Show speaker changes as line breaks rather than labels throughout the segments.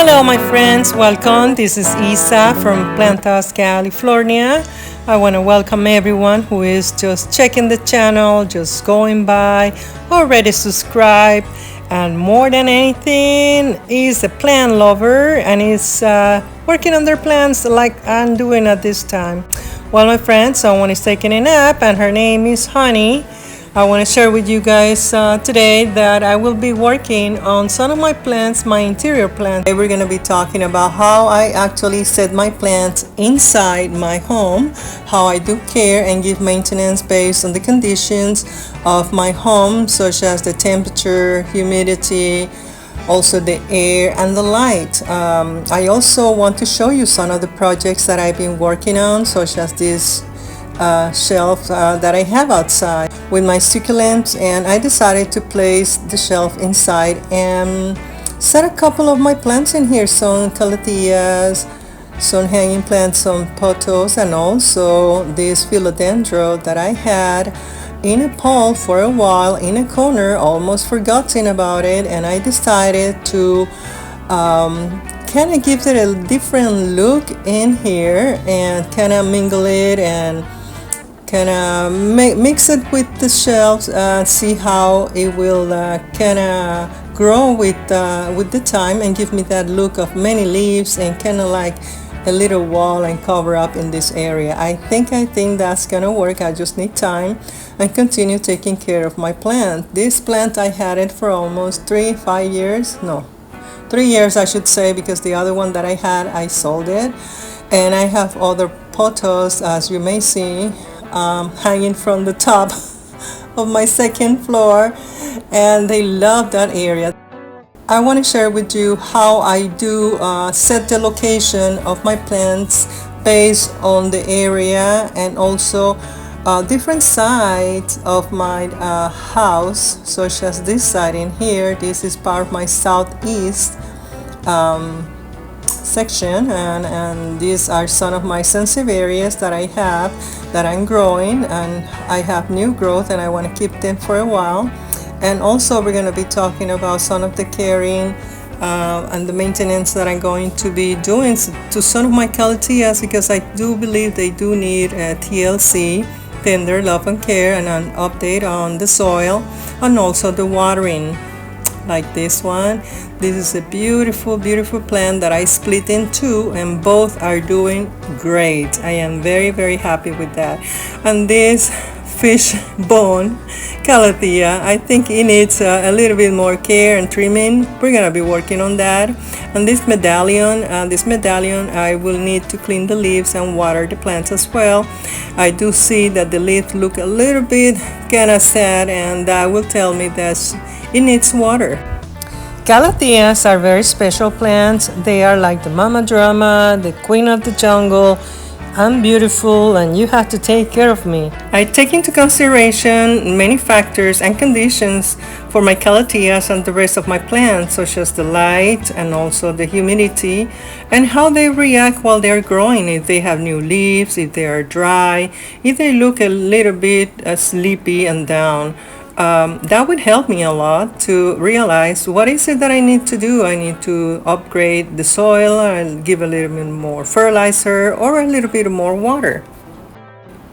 Hello my friends, welcome. This is Isa from PlantasCAliFLORnia. I want to welcome everyone who is just checking the channel, just going by, already subscribed, and more than anything is a plant lover and is working on their plants like I'm doing at this time. Well my friends, someone is taking a nap and her name is Honey. I want to share with you guys today that I will be working on some of my plants, my interior plants. Today we're going to be talking about how I actually set my plants inside my home, how I do care and give maintenance based on the conditions of my home, such as the temperature, humidity, also the air and the light. I also want to show you some of the projects that I've been working on, such as this shelf that I have outside with my succulents, and I decided to place the shelf inside and set a couple of my plants in here, some Calatheas, some hanging plants, some pothos, and also this philodendron that I had in a pot for a while in a corner, almost forgotten about it, and I decided to kind of give it a different look in here and kind of mingle it and kind of mix it with the shelves, see how it will kind of grow with the time and give me that look of many leaves and kind of like a little wall and cover up in this area. I think that's gonna work. I just need time and continue taking care of my plant. This plant I had it for almost 3 years I should say, because the other one that I had I sold it, and I have other pothos, as you may see, hanging from the top of my second floor, and they love that area. I want to share with you how I do set the location of my plants based on the area and also different sides of my house, such as this side in here. This is part of my southeast section, and these are some of my sensitive areas that I have that I'm growing, and I have new growth and I want to keep them for a while. And also we're going to be talking about some of the caring and the maintenance that I'm going to be doing to some of my Calatheas, because I do believe they do need a TLC, tender love and care, and an update on the soil and also the watering. Like this one, this is a beautiful plant that I split in two, and both are doing great. I am very happy with that. And this fish bone Calathea, I think it needs a little bit more care and trimming. We're gonna be working on that. And this medallion I will need to clean the leaves and water the plants as well. I do see that the leaves look a little bit kind of sad, and that will tell me that it needs water. Calatheas are very special plants. They are like the mama drama, the queen of the jungle. I'm beautiful and you have to take care of me. I take into consideration many factors and conditions for my Calatheas and the rest of my plants, such as the light and also the humidity and how they react while they're growing, if they have new leaves, if they are dry, if they look a little bit sleepy and down. That would help me a lot to realize what is it that I need to do. I need to upgrade the soil and give a little bit more fertilizer or a little bit more water.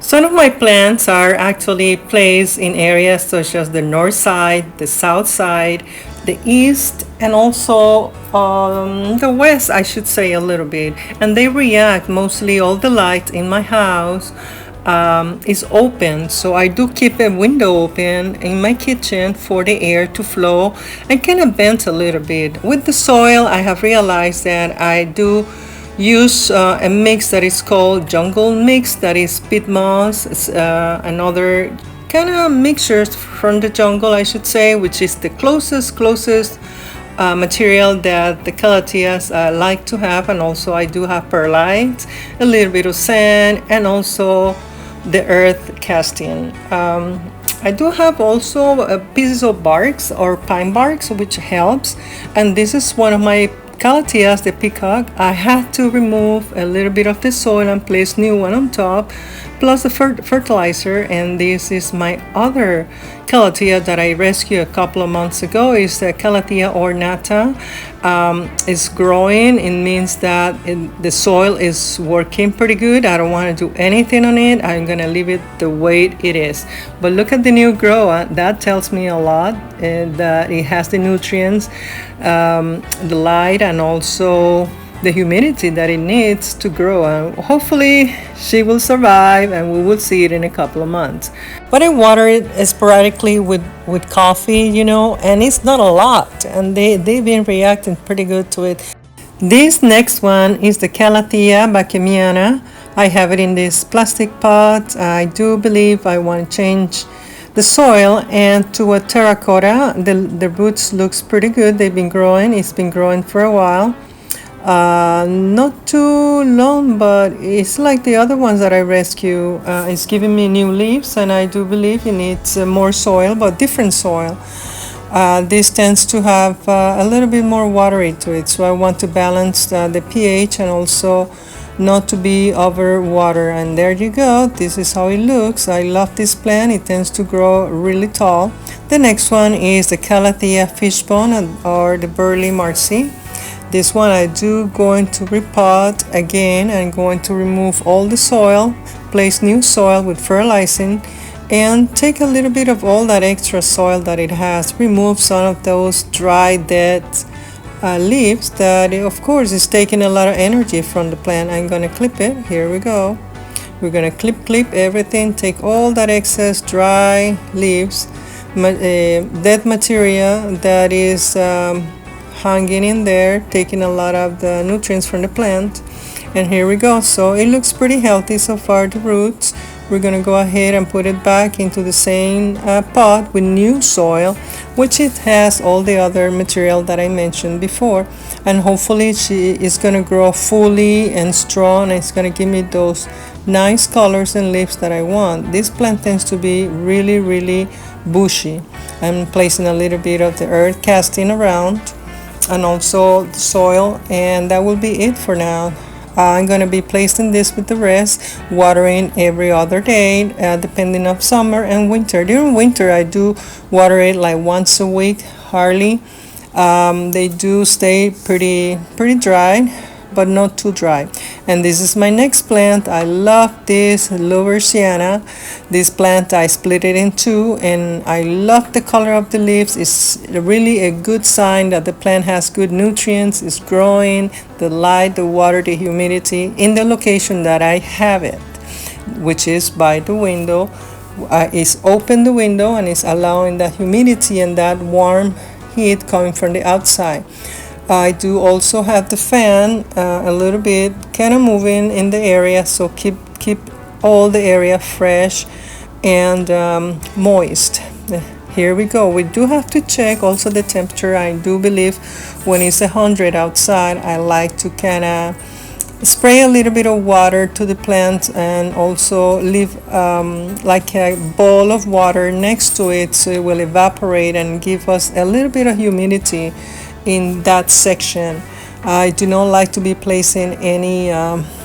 Some of my plants are actually placed in areas such as the north side, the south side, the east, and also the west, I should say, a little bit. And they react, mostly all the light in my house is open, so I do keep a window open in my kitchen for the air to flow and kind of vent a little bit. With the soil, I have realized that I do use a mix that is called jungle mix, that is peat moss and other kind of mixtures from the jungle, I should say, which is the closest material that the Calatheas like to have. And also I do have perlite, a little bit of sand, and also the earth casting. I do have also pieces of barks or pine barks, which helps. And this is one of my Calatheas, the peacock. I had to remove a little bit of the soil and place new one on top, plus the fertilizer. And this is my other Calathea that I rescued a couple of months ago, is the Calathea ornata. is growing, it means that the soil is working pretty good. I don't want to do anything on it. I'm gonna leave it the way it is. But look at the new growth. That tells me a lot, that it has the nutrients, the light, and also the humidity that it needs to grow, and hopefully she will survive and we will see it in a couple of months. But I water it sporadically with coffee, you know, and it's not a lot, and they've been reacting pretty good to it. This next one is the Calatheas bachemiana. I have it in this plastic pot. I do believe I want to change the soil and to a terracotta. The roots looks pretty good. They've been growing. It's been growing for a while. Not too long, but it's like the other ones that I rescue. It's giving me new leaves, and I do believe it needs more soil, but different soil. This tends to have a little bit more watery to it, so I want to balance the pH and also not to be over water. And there you go. This is how it looks. I love this plant. It tends to grow really tall. The next one is the Calatheas fishbone, or the burley marcy. This one I do going to repot again. I'm going to remove all the soil, place new soil with fertilizing, and take a little bit of all that extra soil that it has. Remove some of those dry, dead leaves that of course is taking a lot of energy from the plant. I'm gonna clip it. Here we go. We're gonna clip everything, take all that excess dry leaves, dead material that is hanging in there, taking a lot of the nutrients from the plant. And here we go. So it looks pretty healthy so far, the roots. We're gonna go ahead and put it back into the same pot with new soil, which it has all the other material that I mentioned before, and hopefully she is gonna grow fully and strong, and it's gonna give me those nice colors and leaves that I want. This plant tends to be really bushy. I'm placing a little bit of the earth casting around and also the soil, and that will be it for now. I'm going to be placing this with the rest, watering every other day, depending on summer and winter. During winter I do water it like once a week, hardly. They do stay pretty dry, but not too dry. And this is my next plant. I love this Louisiana. This plant I split it in two, and I love the color of the leaves. It's really a good sign that the plant has good nutrients, it's growing, the light, the water, the humidity in the location that I have it, which is by the window. It's open the window and it's allowing the humidity and that warm heat coming from the outside. I do also have the fan a little bit kind of moving in the area, so keep all the area fresh and moist. Here we go. We do have to check also the temperature. I do believe when it's 100 outside, I like to kind of spray a little bit of water to the plant and also leave like a bowl of water next to it, so it will evaporate and give us a little bit of humidity in that section. I do not like to be placing any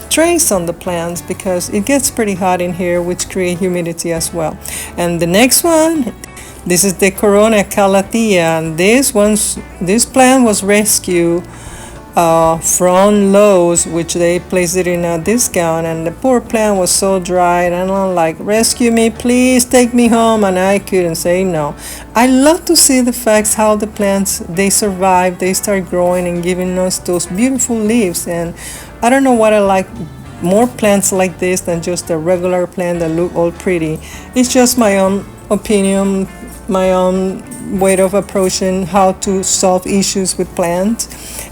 trays on the plants because it gets pretty hot in here, which create humidity as well. And the next one, this is the Corona Calathea. This plant was rescued from Lowe's, which they placed it in a discount, and the poor plant was so dry, and I'm like, rescue me, please take me home, and I couldn't say no. I love to see the facts how the plants, they survive, they start growing and giving us those beautiful leaves. And I don't know what I like more plants like this than just a regular plant that look all pretty. It's just my own opinion, my own way of approaching how to solve issues with plants,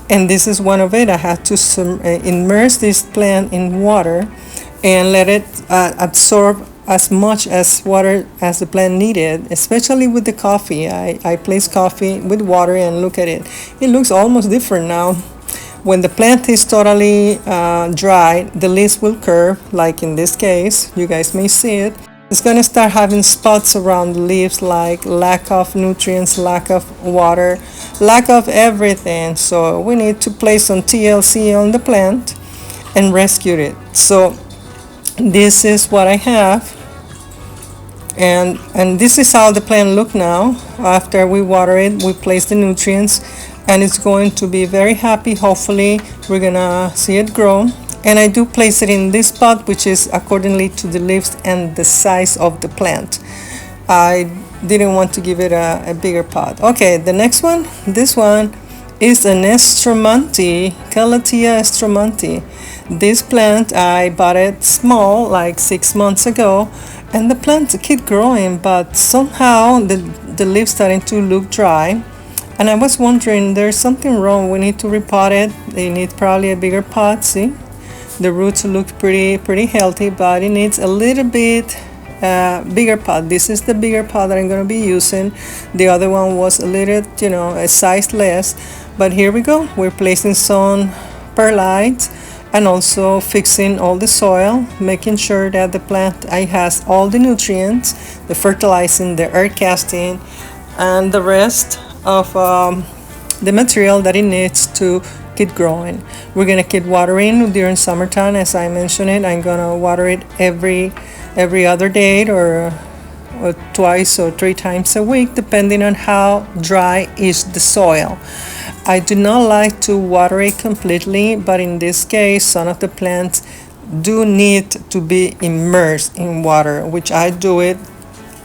and this is one of it. I had to immerse this plant in water and let it absorb as much as water as the plant needed, especially with the coffee. I place coffee with water and look at it. It looks almost different now. When the plant is totally dry, the leaves will curve, like in this case. You guys may see it. It's going to start having spots around the leaves, like lack of nutrients, lack of water, lack of everything. So we need to place some TLC on the plant and rescue it. So this is what I have, and this is how the plant look now after we water it. We place the nutrients. and it's going to be very happy. Hopefully we're gonna see it grow. And I do place it in this pot, which is accordingly to the leaves and the size of the plant. I didn't want to give it a bigger pot. Okay, the next one, this one is an Estremonti, Calatheas Estremonti. This plant, I bought it small like 6 months ago, and the plant keep growing, but somehow the leaves starting to look dry. And I was wondering, there's something wrong. We need to repot it. They need probably a bigger pot. See, the roots look pretty healthy, but it needs a little bit bigger pot. This is the bigger pot that I'm going to be using. The other one was a little, a size less. But here we go. We're placing some perlite and also fixing all the soil, making sure that the plant has all the nutrients, the fertilizing, the earth casting, and the rest of the material that it needs to keep growing. We're gonna keep watering during summertime. As I mentioned it, I'm gonna water it every other day or twice or 3 times a week, depending on how dry is the soil. I do not like to water it completely, but in this case some of the plants do need to be immersed in water, which I do it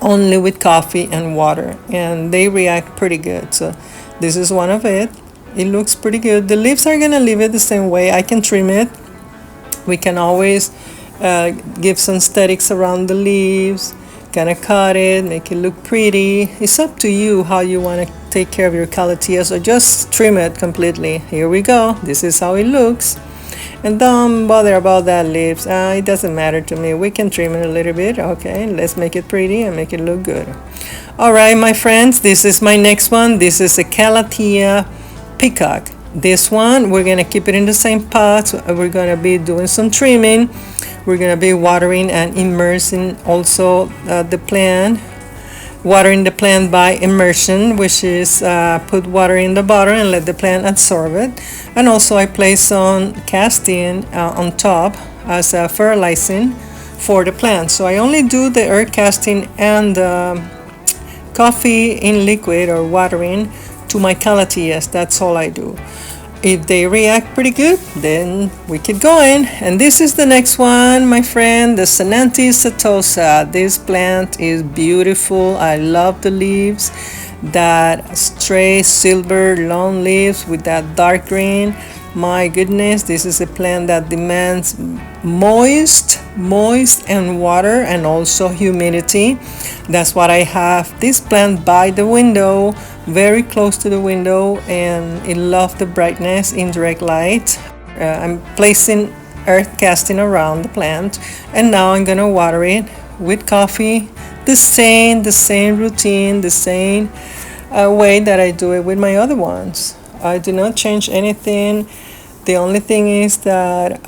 only with coffee and water, and they react pretty good. So this is one of it. It looks pretty good. The leaves are gonna leave it the same way. I can trim it. We can always give some aesthetics around the leaves, kind of cut it, make it look pretty. It's up to you how you want to take care of your Calatheas, or just trim it completely. Here we go. This is how it looks. And don't bother about that leaves. It doesn't matter to me. We can trim it a little bit. Okay, let's make it pretty and make it look good. All right, my friends, this is my next one. This is a Calathea peacock. This one, we're gonna keep it in the same pot. We're gonna be doing some trimming. We're gonna be watering and immersing also the plant. Watering the plant by immersion, which is put water in the bottle and let the plant absorb it. And also I place some casting on top as a fertilizing for the plant. So I only do the earth casting and coffee in liquid or watering to my Calatheas. That's all I do. If they react pretty good, then we keep going. And this is the next one, my friend, the Sinanthus setosa. This plant is beautiful. I love the leaves, that straight silver long leaves with that dark green. My goodness, this is a plant that demands moist and water, and also humidity. That's what I have this plant by the window, very close to the window, and it loves the brightness, indirect light. I'm placing earth casting around the plant, and now I'm gonna water it with coffee. The same routine, the same way that I do it with my other ones. I do not change anything. The only thing is that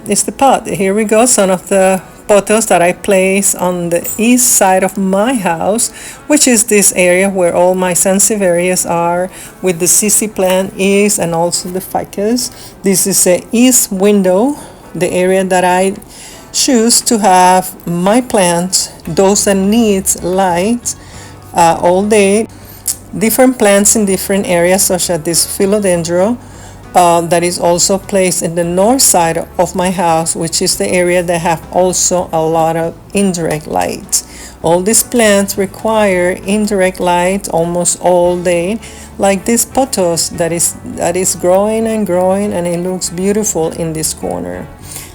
it's the pot. Here we go, some of the potos that I place on the east side of my house, which is this area where all my sansevierias are, with the CC plant is, and also the ficus. This is the east window, the area that I choose to have my plants, those that needs light all day. Different plants in different areas, such as this philodendron, that is also placed in the north side of my house, which is the area that have also a lot of indirect light. All these plants require indirect light almost all day, like this pothos that is growing and growing, and it looks beautiful in this corner.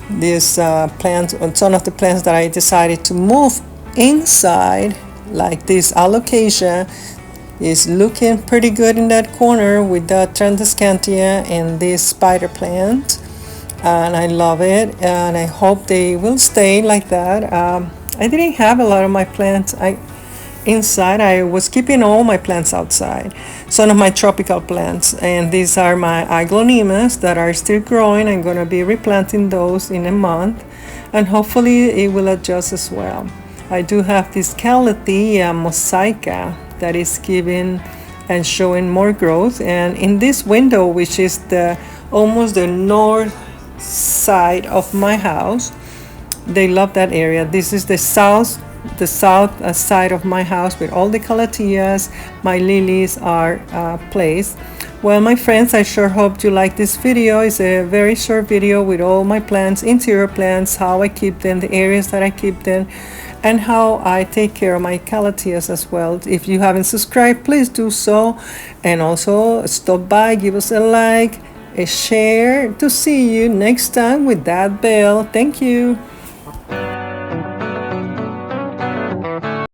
This plant, some of the plants that I decided to move inside, like this alocasia, is looking pretty good in that corner with the PlantasCAliFLORnia and this spider plant, and I love it, and I hope they will stay like that. I didn't have a lot of my plants inside. I was keeping all my plants outside, some of my tropical plants, and these are my aglaonemas that are still growing. I'm going to be replanting those in a month, and hopefully it will adjust as well. I do have this Calathea mosaica that is giving and showing more growth, and in this window, which is almost the north side of my house, they love that area. This is the south the south side of my house with all the calatheas. My lilies are placed. Well, my friends, I sure hope you like this video. It's a very short video with all my plants, interior plants, how I keep them, the areas that I keep them, and how I take care of my calatheas as well. If you haven't subscribed, please do so, and also stop by, give us a like, a share. To see you next time with that bell. Thank you.